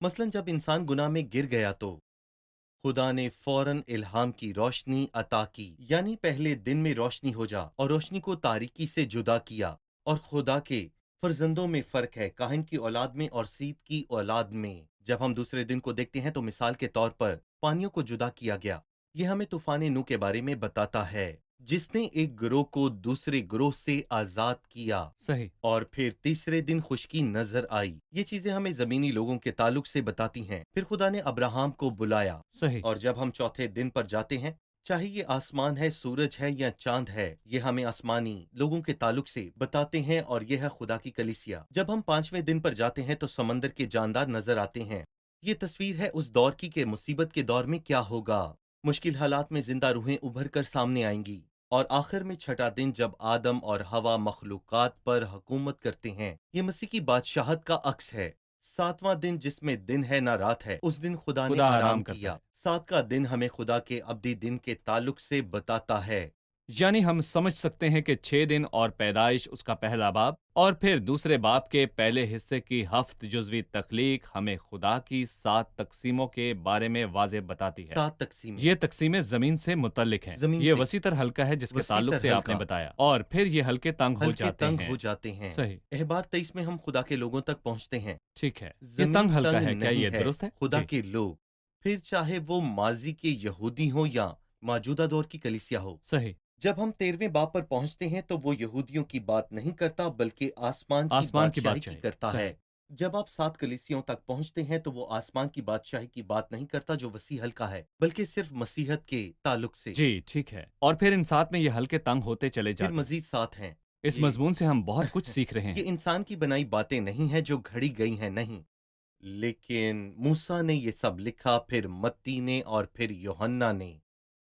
مثلاً جب انسان گناہ میں گر گیا تو خدا نے فوراً الہام کی روشنی عطا کی، یعنی پہلے دن میں روشنی ہو جا، اور روشنی کو تاریکی سے جدا کیا۔ اور خدا کے فرزندوں میں فرق ہے، کاہن کی اولاد میں اور سیت کی اولاد میں۔ جب ہم دوسرے دن کو دیکھتے ہیں تو مثال کے طور پر پانیوں کو جدا کیا گیا۔ یہ ہمیں طوفان نوح کے بارے میں بتاتا ہے، جس نے ایک گروہ کو دوسرے گروہ سے آزاد کیا، صحیح، اور پھر تیسرے دن خشکی نظر آئی۔ یہ چیزیں ہمیں زمینی لوگوں کے تعلق سے بتاتی ہیں۔ پھر خدا نے ابراہم کو بلایا، صحیح، اور جب ہم چوتھے دن پر جاتے ہیں، چاہے یہ آسمان ہے، سورج ہے یا چاند ہے، یہ ہمیں آسمانی لوگوں کے تعلق سے بتاتے ہیں، اور یہ ہے خدا کی کلیسیا۔ جب ہم پانچویں دن پر جاتے ہیں تو سمندر کے جاندار نظر آتے ہیں۔ یہ تصویر ہے اس دور کی کہ مصیبت کے دور میں کیا ہوگا۔ مشکل حالات میں زندہ روحیں ابھر کر سامنے آئیں گی، اور آخر میں چھٹا دن جب آدم اور ہوا مخلوقات پر حکومت کرتے ہیں، یہ مسیح کی بادشاہت کا عکس ہے۔ ساتواں دن جس میں دن ہے نہ رات ہے، اس دن خدا نے خدا آرام کرتا کیا۔ ہے۔ سات کا دن ہمیں خدا کے ابدی دن کے تعلق سے بتاتا ہے۔ یعنی ہم سمجھ سکتے ہیں کہ 6 دن اور پیدائش اس کا پہلا باب، اور پھر دوسرے باب کے پہلے حصے کی ہفت جزوی تخلیق ہمیں خدا کی 7 تقسیموں کے بارے میں واضح بتاتی ہے۔ 7 تقسیمیں یہ تقسیمیں زمین سے متعلق ہیں۔ زمین یہ سے وسیع تر حلقہ ہے جس کے وسیع تعلق تر سے آپ نے حلقہ، بتایا، اور پھر یہ حلقے تنگ ہو ہلکے جاتے تنگ ہیں۔ ہو جاتے ہیں۔ صحیح، احبار 23 میں ہم خدا کے لوگوں تک پہنچتے ہیں۔ ٹھیک ہے، یہ زمین تنگ حلقہ تنگ ہے، کیا نہیں یہ درست ہے؟ خدا جی، کے لوگ، پھر چاہے وہ ماضی کے یہودی ہوں یا موجودہ دور کی کلیسیا ہو۔ صحیح، جب ہم 13ویں باب پر پہنچتے ہیں تو وہ یہودیوں کی بات نہیں کرتا بلکہ آسمان کی آسمان کی بادشاہی کی بادشاہی، کرتا صحیح، ہے۔ جب آپ 7 کلیسیوں تک پہنچتے ہیں تو وہ آسمان کی بادشاہی کی بات نہیں کرتا جو وسیع حلقہ ہے، بلکہ صرف مسیحت کے تعلق سے۔ جی ٹھیک ہے، اور پھر ان 7 میں یہ حلقے تنگ ہوتے چلے پھر جاتے ہیں۔ مزید 7 ہیں۔ اس یہ مضمون سے ہم بہت کچھ سیکھ رہے ہیں۔ یہ انسان کی بنائی باتیں نہیں ہیں جو گھڑی گئی ہیں، نہیں، لیکن موسیٰ نے یہ سب لکھا، پھر متی نے، اور پھر یوحنا نے،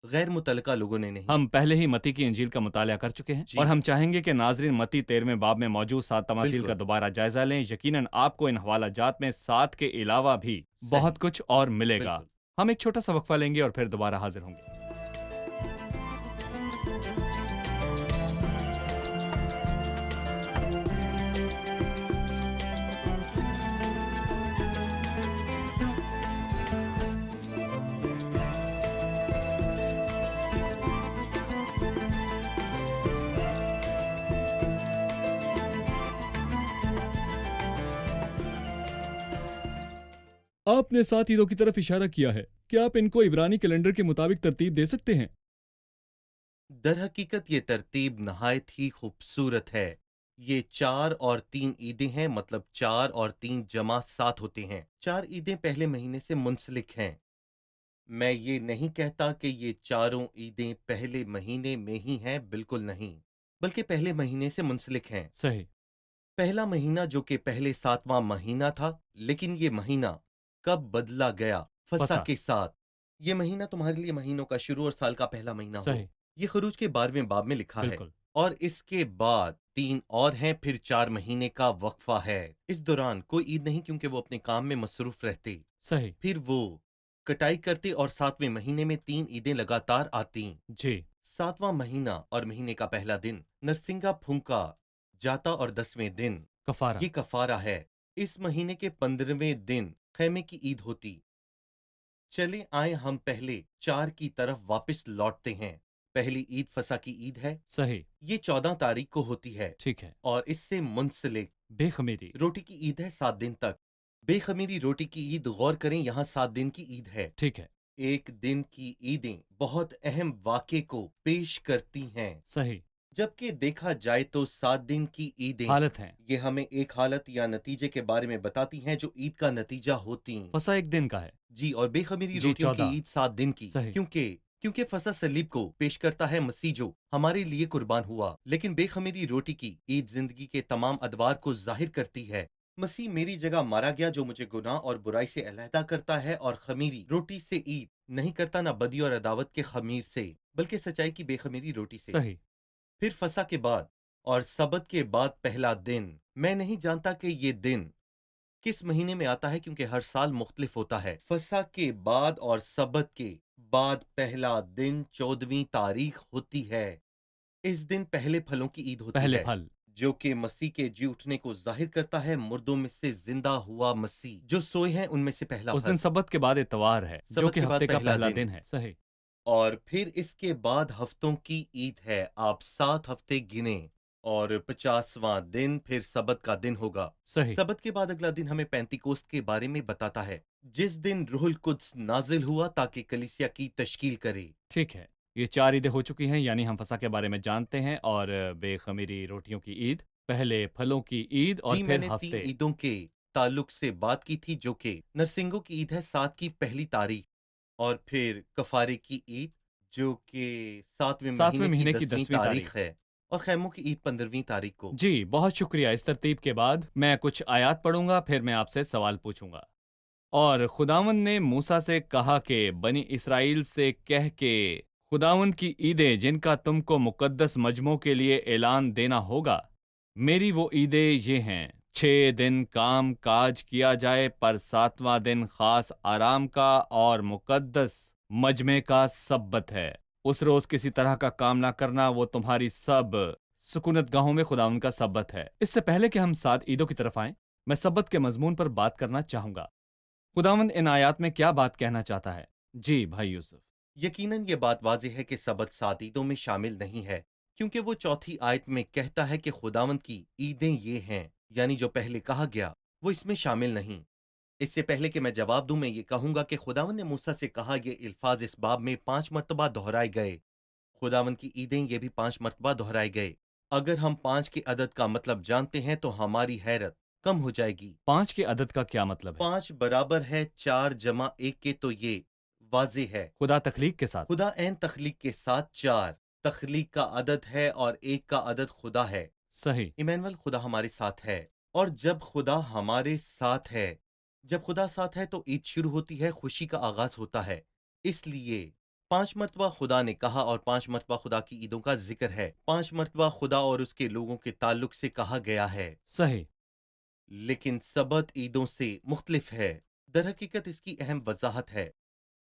غیر متعلقہ لوگوں نے نہیں۔ ہم پہلے ہی متی کی انجیل کا مطالعہ کر چکے ہیں، جی اور ہم چاہیں گے کہ ناظرین متی 13ویں باب میں موجود 7 تماثیل کا بالکل دوبارہ جائزہ لیں۔ یقیناً آپ کو ان حوالہ جات میں 7 کے علاوہ بھی صحیح، بہت کچھ اور ملے گا۔ بالکل۔ ہم ایک چھوٹا سا وقفہ لیں گے اور پھر دوبارہ حاضر ہوں گے۔ آپ نے 7 عیدوں کی طرف اشارہ کیا ہے، کیا آپ ان کو عبرانی کیلنڈر کے مطابق ترتیب دے سکتے ہیں؟ در حقیقت یہ ترتیب نہایت ہی خوبصورت ہے۔ یہ 4 اور 3 عیدیں ہیں، مطلب 4 اور 3 جمع 7 ہوتے ہیں۔ 4 عیدیں پہلے مہینے سے منسلک ہیں۔ میں یہ نہیں کہتا کہ یہ چاروں عیدیں پہلے مہینے میں ہی ہیں، بالکل نہیں، بلکہ پہلے مہینے سے منسلک ہیں۔ صحیح، پہلا مہینہ جو کہ پہلے 7واں مہینہ تھا، لیکن یہ مہینہ کب بدلا گیا؟ فسح فسح، کے ساتھ۔ یہ مہینہ تمہارے لیے مہینوں کا شروع اور سال کا پہلا مہینہ ہو۔ صحیح، یہ خروج کے 12ویں باب میں لکھا ہے، بالکل، اور اس کے بعد 3 اور ہیں، پھر 4 مہینے کا وقفہ ہے۔ اس دوران کوئی عید نہیں کیونکہ وہ اپنے کام میں مصروف رہتے۔ صحیح، پھر وہ کٹائی کرتے اور 7ویں مہینے میں 3 عیدیں لگاتار آتیں۔ جی، 7واں مہینہ اور مہینے کا پہلا دن نرسنگا پھونکا جاتا، اور 10ویں دن کفارہ، یہ کفارہ ہے۔ اس مہینے کے 15ویں دن خیمے کی عید ہوتی۔ چلے آئیں ہم پہلے 4 کی طرف واپس لوٹتے ہیں۔ پہلی عید فسح کی عید ہے، صحیح، یہ 14 تاریخ کو ہوتی ہے، ٹھیک ہے، اور اس سے منسلک بے خمیری، روٹی کی عید ہے 7 دن تک۔ بے خمیری روٹی کی عید، غور کریں یہاں 7 دن کی عید ہے۔ ٹھیک ہے، ایک دن کی عیدیں بہت اہم واقعے کو پیش کرتی ہیں، صحیح، جبکہ دیکھا جائے تو 7 دن کی عیدیں حالت ہیں، یہ ہمیں ایک حالت یا نتیجے کے بارے میں بتاتی ہیں جو عید کا نتیجہ ہوتی ہیں۔ فسح ایک دن کا ہے، جی، اور بے خمیری جی روٹیوں کی 14، عید 7 دن کی، صحیح، کیونکہ فسح صلیب کو پیش کرتا ہے، مسیح جو ہمارے لیے قربان ہوا، لیکن بے خمیری روٹی کی عید زندگی کے تمام ادوار کو ظاہر کرتی ہے۔ مسیح میری جگہ مارا گیا جو مجھے گناہ اور برائی سے علیحدہ کرتا ہے، اور خمیری روٹی سے عید نہیں کرتا، نہ بدی اور عداوت کے خمیر سے، بلکہ سچائی کی بے خمیری روٹی سے۔ صحیح، پھر فسح کے بعد اور سبت کے بعد پہلا دن، میں نہیں جانتا کہ یہ دن کس مہینے میں آتا ہے کیونکہ ہر سال مختلف ہوتا ہے۔ فسح کے بعد اور سبت کے بعد پہلا دن 14ویں تاریخ ہوتی ہے۔ اس دن پہلے پھلوں کی عید ہوتی پہلے ہے۔ پھل، جو کہ مسیح کے جی اٹھنے کو ظاہر کرتا ہے، مردوں میں سے زندہ ہوا مسیح، جو سوئے ہیں ان میں سے پہلا اس دن پھل، سبت کے بعد اتوار ہے جو سبت کہ کے بعد ہفتے کا پہلا پہلا دن، دن ہے۔ صحیح۔ اور پھر اس کے بعد ہفتوں کی عید ہے۔ آپ 7 ہفتے گنیں اور 50واں دن پھر سبت کا دن ہوگا۔ صحیح۔ سبت کے بعد اگلا دن ہمیں پینتیکوست کے بارے میں بتاتا ہے، جس دن روح القدس نازل ہوا تاکہ کلیسیا کی تشکیل کرے۔ ٹھیک ہے، یہ 4 عیدیں ہو چکی ہیں، یعنی ہم فسح کے بارے میں جانتے ہیں، اور بے خمیری روٹیوں کی عید، پہلے پھلوں کی عید، اور جی، میں پھر نے 3 ہفتے۔ عیدوں کے تعلق سے بات کی تھی، جو کہ نرسنگوں کی عید ہے 7 کی پہلی تاریخ، اور پھر کفارے کی عید جو کہ 7ویں 7ویں مہینے کی مہینے کی 10ویں 10ویں تاریخ تاریخ۔ ہے، اور خیموں کی عید 15ویں تاریخ کو۔ جی بہت شکریہ۔ اس ترتیب کے بعد میں کچھ آیات پڑھوں گا، پھر میں آپ سے سوال پوچھوں گا۔ اور خداوند نے موسیٰ سے کہا کہ بنی اسرائیل سے کہہ کہ خداوند کی عیدیں جن کا تم کو مقدس مجموع کے لیے اعلان دینا ہوگا، میری وہ عیدیں یہ ہیں: 6 دن کام کاج کیا جائے، پر 7واں دن خاص آرام کا اور مقدس مجمع کا سبت ہے۔ اس روز کسی طرح کا کام نہ کرنا، وہ تمہاری سب سکونت گاہوں میں خداوند کا سبت ہے۔ اس سے پہلے کہ ہم 7 عیدوں کی طرف آئیں، میں سبت کے مضمون پر بات کرنا چاہوں گا۔ خداوند ان آیات میں کیا بات کہنا چاہتا ہے؟ جی بھائی یوسف۔ یقیناً یہ بات واضح ہے کہ سبت 7 عیدوں میں شامل نہیں ہے، کیونکہ وہ چوتھی آیت میں کہتا ہے کہ خداوند کی عیدیں یہ ہیں، یعنی جو پہلے کہا گیا وہ اس میں شامل نہیں۔ اس سے پہلے کہ میں جواب دوں، میں یہ کہوں گا کہ خداوند نے موسیٰ سے کہا، یہ الفاظ اس باب میں 5 مرتبہ دہرائے گئے۔ خداوند کی عیدیں یہ بھی 5 مرتبہ دہرائے گئے۔ اگر ہم 5 کے عدد کا مطلب جانتے ہیں تو ہماری حیرت کم ہو جائے گی۔ 5 کے عدد کا کیا مطلب ہے؟ 5 برابر ہے 4 جمع 1 کے، تو یہ واضح ہے۔ خدا تخلیق کے ساتھ۔ خدا عین تخلیق کے ساتھ 4 تخلیق کا عدد ہے، اور 1 کا عدد خدا ہے۔ صحیح۔ ایمینول، خدا ہمارے ساتھ ہے، اور جب خدا ہمارے ساتھ ہے، جب خدا ساتھ ہے تو عید شروع ہوتی ہے، خوشی کا آغاز ہوتا ہے۔ اس لیے 5 مرتبہ خدا نے کہا، اور 5 مرتبہ خدا کی عیدوں کا ذکر ہے۔ 5 مرتبہ خدا اور اس کے لوگوں کے تعلق سے کہا گیا ہے، صحیح۔ لیکن سبت عیدوں سے مختلف ہے۔ در حقیقت اس کی اہم وضاحت ہے،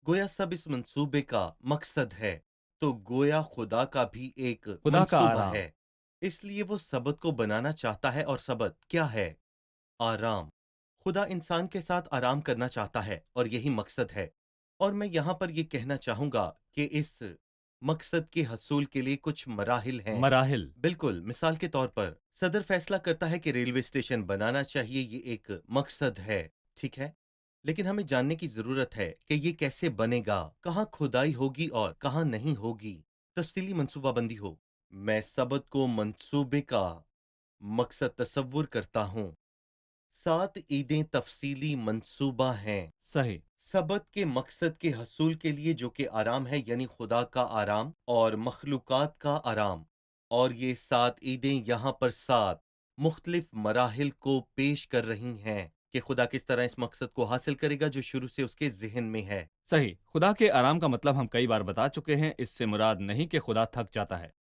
گویا سب اس منصوبے کا مقصد ہے، تو گویا خدا کا بھی ایک خدا کا منصوبہ آرام۔ ہے، اس لیے وہ سبت کو بنانا چاہتا ہے۔ اور سبت کیا ہے؟ آرام۔ خدا انسان کے ساتھ آرام کرنا چاہتا ہے، اور یہی مقصد ہے۔ اور میں یہاں پر یہ کہنا چاہوں گا کہ اس مقصد کے حصول کے لیے کچھ مراحل ہیں۔ مراحل۔ بالکل، مثال کے طور پر صدر فیصلہ کرتا ہے کہ ریلوے اسٹیشن بنانا چاہیے، یہ ایک مقصد ہے، ٹھیک ہے، لیکن ہمیں جاننے کی ضرورت ہے کہ یہ کیسے بنے گا، کہاں کھدائی ہوگی اور کہاں نہیں ہوگی، تفصیلی منصوبہ بندی ہو۔ میں سبت کو منصوبے کا مقصد تصور کرتا ہوں۔ 7 عیدیں تفصیلی منصوبہ ہیں صحیح۔ سبت کے مقصد کے حصول کے لیے، جو کہ آرام ہے، یعنی خدا کا آرام اور مخلوقات کا آرام۔ اور یہ 7 عیدیں یہاں پر 7 مختلف مراحل کو پیش کر رہی ہیں کہ خدا کس طرح اس مقصد کو حاصل کرے گا جو شروع سے اس کے ذہن میں ہے۔ صحیح۔ خدا کے آرام کا مطلب ہم کئی بار بتا چکے ہیں، اس سے مراد نہیں کہ خدا تھک جاتا ہے،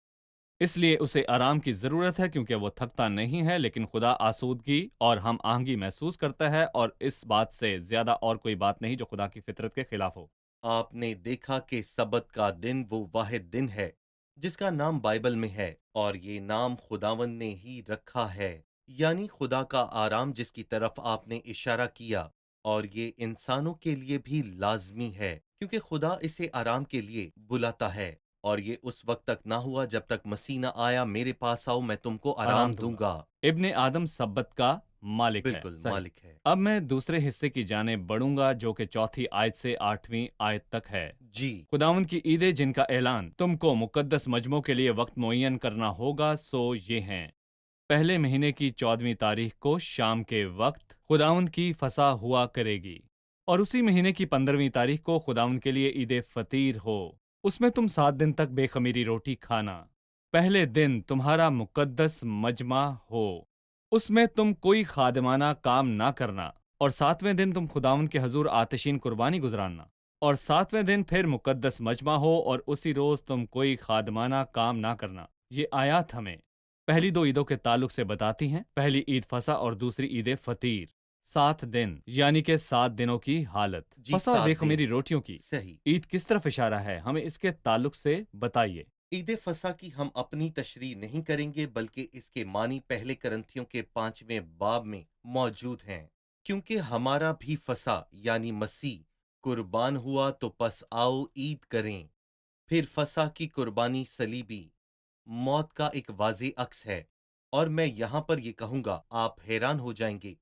اس لیے اسے آرام کی ضرورت ہے کیونکہ وہ تھکتا نہیں ہے، لیکن خدا آسودگی اور ہم آہنگی محسوس کرتا ہے، اور اس بات سے زیادہ اور کوئی بات نہیں جو خدا کی فطرت کے خلاف ہو۔ آپ نے دیکھا کہ سبت کا دن وہ واحد دن ہے جس کا نام بائبل میں ہے، اور یہ نام خداوند نے ہی رکھا ہے، یعنی خدا کا آرام جس کی طرف آپ نے اشارہ کیا۔ اور یہ انسانوں کے لیے بھی لازمی ہے، کیونکہ خدا اسے آرام کے لیے بلاتا ہے، اور یہ اس وقت تک نہ ہوا جب تک مسیح نہ آیا، میرے پاس آؤ میں تم کو آرام دوں گا۔ ابن آدم سبت کا مالک ہے۔ بالکل، صحیح۔ مالک ہے۔ اب میں دوسرے حصے کی جانب بڑھوں گا جو کہ 4 آیت سے 8 آیت تک ہے۔ جی، خداوند کی عیدیں جن کا اعلان تم کو مقدس مجمع کے لیے وقت معین کرنا ہوگا، سو یہ ہیں: پہلے مہینے کی 14ویں تاریخ کو شام کے وقت خداوند کی فسح ہوا کرے گی، اور اسی مہینے کی 15ویں تاریخ کو خداوند کے لیے عید فطیر ہو۔ اس میں تم 7 دن تک بے خمیری روٹی کھانا۔ پہلے دن تمہارا مقدس مجمع ہو، اس میں تم کوئی خادمانہ کام نہ کرنا، اور 7ویں دن تم خداوند کے حضور آتشین قربانی گزارنا، اور 7ویں دن پھر مقدس مجمع ہو، اور اسی روز تم کوئی خادمانہ کام نہ کرنا۔ یہ آیات ہمیں پہلی 2 عیدوں کے تعلق سے بتاتی ہیں، پہلی عید فسح اور دوسری عید فطیر۔ 7 دن یعنی کہ 7 دنوں کی حالت۔ جی، فسح اور 7 بے دن۔ خمیری روٹیوں کی صحیح۔ عید کس طرف اشارہ ہے؟ ہمیں اس کے تعلق سے بتائیے۔ عید فصح کی ہم اپنی تشریح نہیں کریں گے بلکہ اس کے معنی پہلے کرنتھیوں کے 5ویں باب میں موجود ہیں، کیونکہ ہمارا بھی فصح یعنی مسیح قربان ہوا تو پس آؤ عید کریں۔ پھر فصح کی قربانی صلیبی موت کا ایک واضح عکس ہے، اور میں یہاں پر یہ کہوں گا آپ حیران ہو جائیں گے،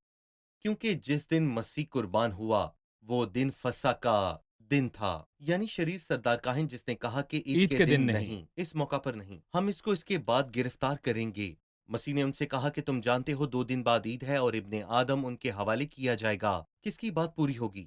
کیونکہ جس دن مسیح قربان ہوا وہ دن فصح کا دن تھا، یعنی شریر سردار کاہن جس نے کہا کہ عید عید کے کے دن دن نہیں، اس موقع پر نہیں، ہم اس کو اس کے بعد گرفتار کریں گے۔ مسیح نے ان سے کہا کہ تم جانتے ہو 2 دن بعد عید ہے اور ابن آدم ان کے حوالے کیا جائے گا۔ کس کی بات پوری ہوگی؟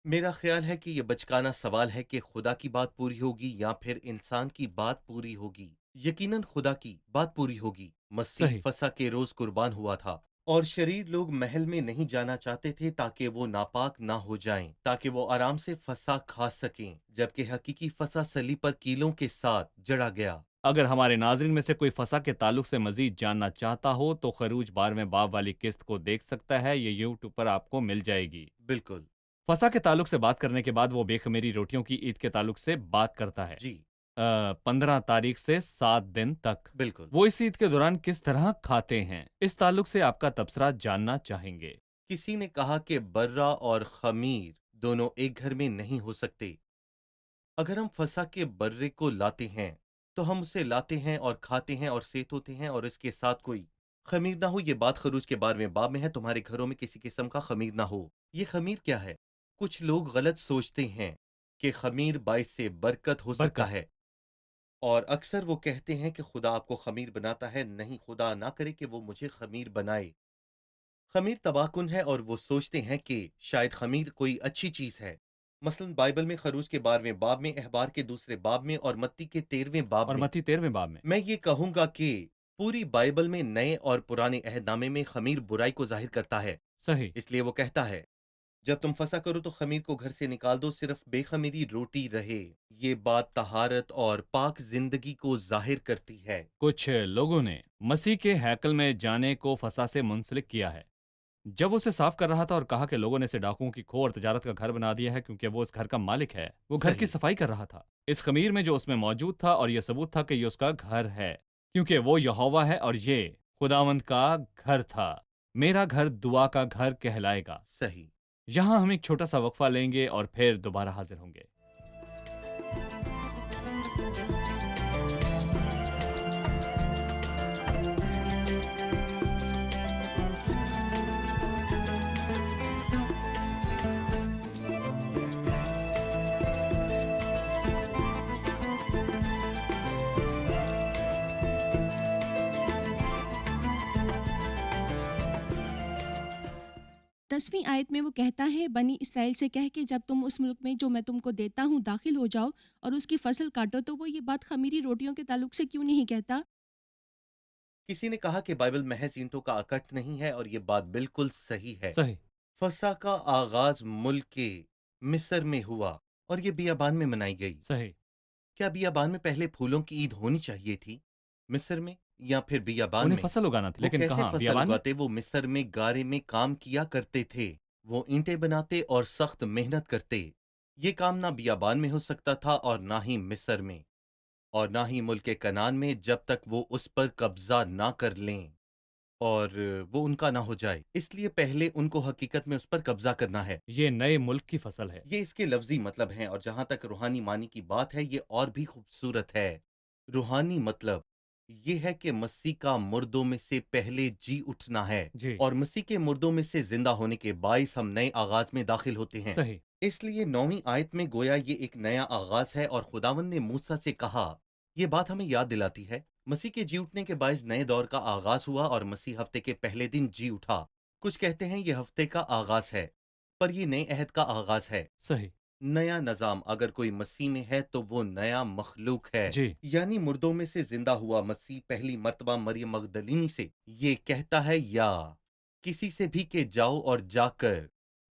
میرا خیال ہے کہ یہ بچکانہ سوال ہے کہ خدا کی بات پوری ہوگی یا پھر انسان کی بات پوری ہوگی۔ یقیناً خدا کی بات پوری ہوگی۔ مسیح صحیح۔ فصح کے روز قربان ہوا تھا، اور شریر لوگ محل میں نہیں جانا چاہتے تھے تاکہ وہ ناپاک نہ ہو جائیں، تاکہ وہ آرام سے فصح کھا سکیں، جبکہ حقیقی فصح صلیب پر کیلوں کے ساتھ جڑا گیا۔ اگر ہمارے ناظرین میں سے کوئی فصح کے تعلق سے مزید جاننا چاہتا ہو تو خروج 12ویں باب والی قسط کو دیکھ سکتا ہے، یہ یوٹیوب پر آپ کو مل جائے گی۔ بالکل فصح کے تعلق سے بات کرنے کے بعد وہ بے خمیری روٹیوں کی عید کے تعلق سے بات کرتا ہے۔ جی 15 تاریخ سے 7 دن تک بالکل۔ وہ اس عید کے دوران کس طرح کھاتے ہیں، اس تعلق سے آپ کا تبصرہ جاننا چاہیں گے۔ کسی نے کہا کہ برہ اور خمیر دونوں ایک گھر میں نہیں ہو سکتے۔ اگر ہم فصح کے برے کو لاتے ہیں تو ہم اسے لاتے ہیں اور کھاتے ہیں اور سیت ہوتے ہیں اور اس کے ساتھ کوئی خمیر نہ ہو۔ یہ بات خروج کے 12ویں باب میں ہے، تمہارے گھروں میں کسی قسم کا خمیر نہ ہو۔ یہ خمیر کیا ہے؟ کچھ لوگ غلط سوچتے ہیں کہ خمیر باعث سے برکت ہو سکتا برکت۔ ہے، اور اکثر وہ کہتے ہیں کہ خدا آپ کو خمیر بناتا ہے۔ نہیں، خدا نہ کرے کہ وہ مجھے خمیر بنائے۔ خمیر تباہ کن ہے، اور وہ سوچتے ہیں کہ شاید خمیر کوئی اچھی چیز ہے۔ مثلا بائبل میں خروج کے 12ویں باب میں، اخبار کے 2 باب میں اور متی کے 13ویں باب اور میں متی 13ویں باب میں میں یہ کہوں گا کہ پوری بائبل میں نئے اور پرانے عہد نامے میں خمیر برائی کو ظاہر کرتا ہے۔ صحیح۔ اس لیے وہ کہتا ہے جب تم فصح کرو تو خمیر کو گھر سے نکال دو، صرف بے خمیری روٹی رہے۔ یہ بات طہارت اور پاک زندگی کو ظاہر کرتی ہے۔ کچھ لوگوں نے مسیح کے ہیکل میں جانے کو فصح سے منسلک کیا ہے، جب وہ اسے صاف کر رہا تھا اور کہا کہ لوگوں نے اسے ڈاکوؤں کی کھو اور تجارت کا گھر بنا دیا ہے کیونکہ وہ اس گھر کا مالک ہے۔ وہ گھر کی صحیح۔ صفائی کر رہا تھا اس خمیر میں جو اس میں موجود تھا، اور یہ ثبوت تھا کہ یہ اس کا گھر ہے، کیونکہ وہ یہوہ ہے اور یہ خداوند کا گھر تھا۔ میرا گھر دعا کا گھر کہلائے گا۔ صحیح۔ یہاں ہم ایک چھوٹا سا وقفہ لیں گے اور پھر دوبارہ حاضر ہوں گے۔ دسویں آیت میں وہ کہتا ہے، بنی اسرائیل سے کہہ کہ جب تم اس ملک میں جو میں تم کو دیتا ہوں داخل ہو جاؤ اور اس کی فصل کاٹو، تو وہ یہ بات خمیری روٹیوں کے تعلق سے کیوں نہیں کہتا؟ کسی نے کہا کہ بائبل محض اینٹوں کا اکٹ نہیں ہے، اور یہ بات بالکل صحیح ہے۔ صحیح۔ فصح کا آغاز ملک کے مصر میں ہوا اور یہ بیابان میں منائی گئی۔ صحیح۔ کیا بیابان میں پہلے پھولوں کی عید ہونی چاہیے تھی؟ مصر میں یا پھر بیابان انہیں میں؟ فصل اگانا تھا، وہ لیکن کیسے کہاں؟ فصل بیابان میں۔ اگاتے؟ وہ مصر میں گارے میں کام کیا کرتے تھے، وہ اینٹیں بناتے اور سخت محنت کرتے۔ یہ کام نہ بیابان میں ہو سکتا تھا اور نہ ہی مصر میں، اور نہ ہی ملک کنعان میں، جب تک وہ اس پر قبضہ نہ کر لیں اور وہ ان کا نہ ہو جائے۔ اس لیے پہلے ان کو حقیقت میں اس پر قبضہ کرنا ہے۔ یہ نئے ملک کی فصل ہے۔ یہ اس کے لفظی مطلب ہیں، اور جہاں تک روحانی معنی کی بات ہے یہ اور بھی خوبصورت ہے۔ روحانی مطلب یہ ہے کہ مسیح کا مردوں میں سے پہلے جی اٹھنا ہے، جی اور مسیح کے مردوں میں سے زندہ ہونے کے باعث ہم نئے آغاز میں داخل ہوتے ہیں۔ صحیح۔ اس لیے 9ویں آیت میں گویا یہ ایک نیا آغاز ہے، اور خداوند نے موسیٰ سے کہا۔ یہ بات ہمیں یاد دلاتی ہے مسیح کے جی اٹھنے کے باعث نئے دور کا آغاز ہوا، اور مسیح ہفتے کے پہلے دن جی اٹھا۔ کچھ کہتے ہیں یہ ہفتے کا آغاز ہے، پر یہ نئے عہد کا آغاز ہے۔ صحیح۔ نیا نظام اگر کوئی مسیح میں ہے تو وہ نیا مخلوق ہے، جی یعنی مردوں میں سے زندہ ہوا مسیح پہلی مرتبہ مریم مغدلینی سے یہ کہتا ہے، یا کسی سے بھی کہ جاؤ اور جا کر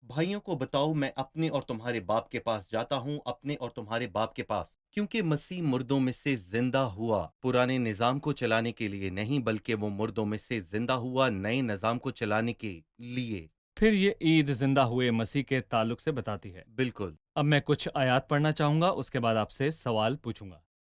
بھائیوں کو بتاؤ میں اپنے اور تمہارے باپ کے پاس جاتا ہوں، اپنے اور تمہارے باپ کے پاس، کیونکہ مسیح مردوں میں سے زندہ ہوا پرانے نظام کو چلانے کے لیے نہیں، بلکہ وہ مردوں میں سے زندہ ہوا نئے نظام کو چلانے کے لیے۔ پھر یہ عید زندہ ہوئے مسیح کے تعلق سے بتاتی ہے۔ بالکل۔ اب میں کچھ آیات پڑھنا چاہوں گا، اس کے بعد آپ سے سوال پوچھوں گا،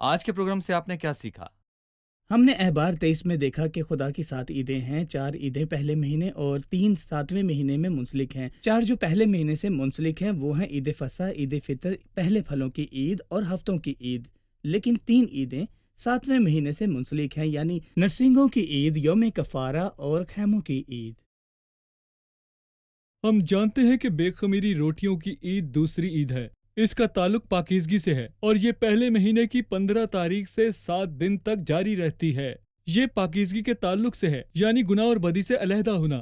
آج کے پروگرام سے آپ نے کیا سیکھا؟ ہم نے احبار 23 میں دیکھا کہ خدا کی 7 عیدیں ہیں، 4 عیدیں پہلے مہینے اور 3 7ویں مہینے میں منسلک ہیں۔ 4 جو پہلے مہینے سے منسلک ہیں وہ ہیں عید فصح، عید فطر، پہلے پھلوں کی عید اور ہفتوں کی عید، لیکن 3 عیدیں 7ویں مہینے سے منسلک ہیں، یعنی نرسنگوں کی عید، یوم کفارہ اور خیموں کی عید۔ ہم جانتے ہیں کہ بے خمیری روٹیوں کی عید دوسری عید ہے۔ اس کا تعلق پاکیزگی سے ہے اور یہ پہلے مہینے کی 15 تاریخ سے 7 دن تک جاری رہتی ہے۔ یہ پاکیزگی کے تعلق سے ہے، یعنی گناہ اور بدی سے علیحدہ ہونا۔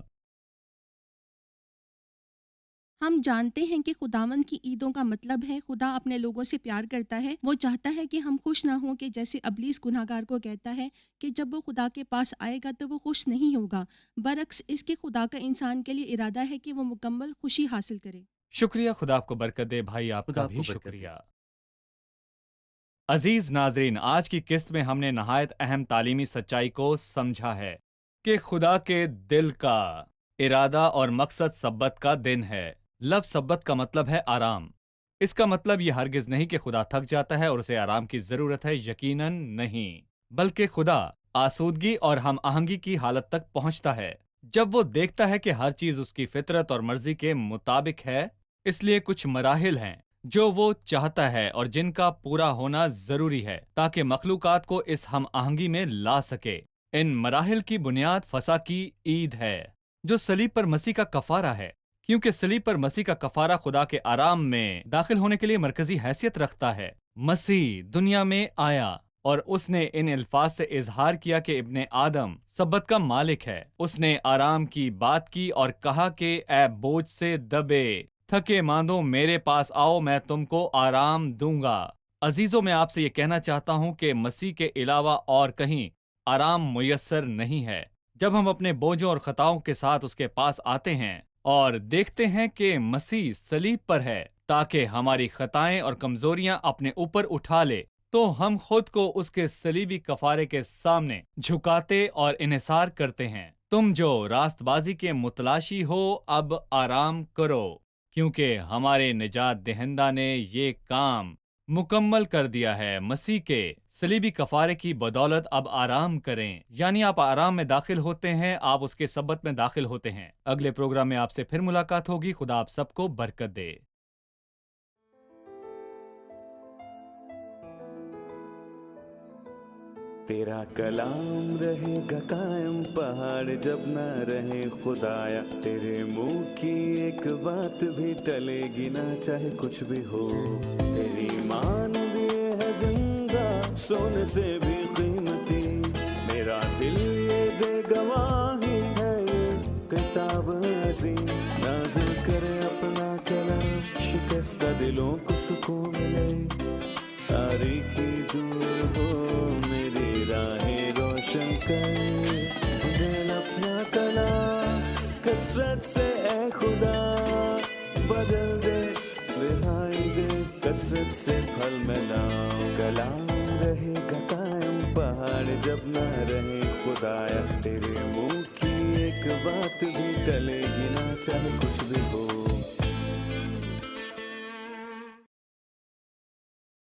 ہم جانتے ہیں کہ خداوند کی عیدوں کا مطلب ہے خدا اپنے لوگوں سے پیار کرتا ہے، وہ چاہتا ہے کہ ہم خوش نہ ہوں، کہ جیسے ابلیس گناہگار کو کہتا ہے کہ جب وہ خدا کے پاس آئے گا تو وہ خوش نہیں ہوگا، برعکس اس کے خدا کا انسان کے لیے ارادہ ہے کہ وہ مکمل خوشی حاصل کرے۔ شکریہ، خدا آپ کو برکت دے بھائی، آپ خدا کا آپ بھی کو برکت دے۔ شکریہ۔ عزیز ناظرین، آج کی قسط میں ہم نے نہایت اہم تعلیمی سچائی کو سمجھا ہے کہ خدا کے دل کا ارادہ اور مقصد سبت کا دن ہے۔ لفظ سبت کا مطلب ہے آرام۔ اس کا مطلب یہ ہرگز نہیں کہ خدا تھک جاتا ہے اور اسے آرام کی ضرورت ہے، یقیناً نہیں، بلکہ خدا آسودگی اور ہم آہنگی کی حالت تک پہنچتا ہے جب وہ دیکھتا ہے کہ ہر چیز اس کی فطرت اور مرضی کے مطابق ہے۔ اس لیے کچھ مراحل ہیں جو وہ چاہتا ہے اور جن کا پورا ہونا ضروری ہے تاکہ مخلوقات کو اس ہم آہنگی میں لا سکے۔ ان مراحل کی بنیاد فصح کی عید ہے جو صلیب پر مسیح کا کفارہ ہے، کیونکہ صلیب پر مسیح کا کفارہ خدا کے آرام میں داخل ہونے کے لیے مرکزی حیثیت رکھتا ہے۔ مسیح دنیا میں آیا اور اس نے ان الفاظ سے اظہار کیا کہ ابن آدم سبت کا مالک ہے۔ اس نے آرام کی بات کی اور کہا کہ اے بوجھ سے دبے تھکے ماندو میرے پاس آؤ، میں تم کو آرام دوں گا۔ عزیزوں، میں آپ سے یہ کہنا چاہتا ہوں کہ مسیح کے علاوہ اور کہیں آرام میسر نہیں ہے۔ جب ہم اپنے بوجھوں اور خطاؤں کے ساتھ اس کے پاس آتے ہیں اور دیکھتے ہیں کہ مسیح صلیب پر ہے تاکہ ہماری خطائیں اور کمزوریاں اپنے اوپر اٹھا لے، تو ہم خود کو اس کے صلیبی کفارے کے سامنے جھکاتے اور انحصار کرتے ہیں۔ تم جو راست بازی کے متلاشی ہو، اب آرام کرو، کیونکہ ہمارے نجات دہندہ نے یہ کام مکمل کر دیا ہے۔ مسیح کے صلیبی کفارے کی بدولت اب آرام کریں، یعنی آپ آرام میں داخل ہوتے ہیں، آپ اس کے سبت میں داخل ہوتے ہیں۔ اگلے پروگرام میں آپ سے پھر ملاقات ہوگی۔ خدا آپ سب کو برکت دے۔ تیرا کلام رہے گا قائم، پہاڑ جب نہ رہے خدایا، تیرے منہ کی ایک بات بھی ٹلے گی نہ، چاہے کچھ بھی ہو۔ تیری مانند یہ ہے زندہ، سونے سے بھی قیمتی، میرا دل یہ دے گواہی ہے، یہ کتاب عظیم نازل کرے اپنا کلام، شکستہ دلوں کو سکون ملے، تاریکی دور ہو میری راہیں روشن کر، دل اپنا کلام کثرت سے اے خدا بدل دے، رہائی دے کثرت سے پھل میں لاؤ۔ کلام رہے گا قائم، پہاڑ جب نہ رہے خدایا، تیرے منہ کی ایک بات بھی ٹلے گی نہ، چاہے کچھ بھی ہو۔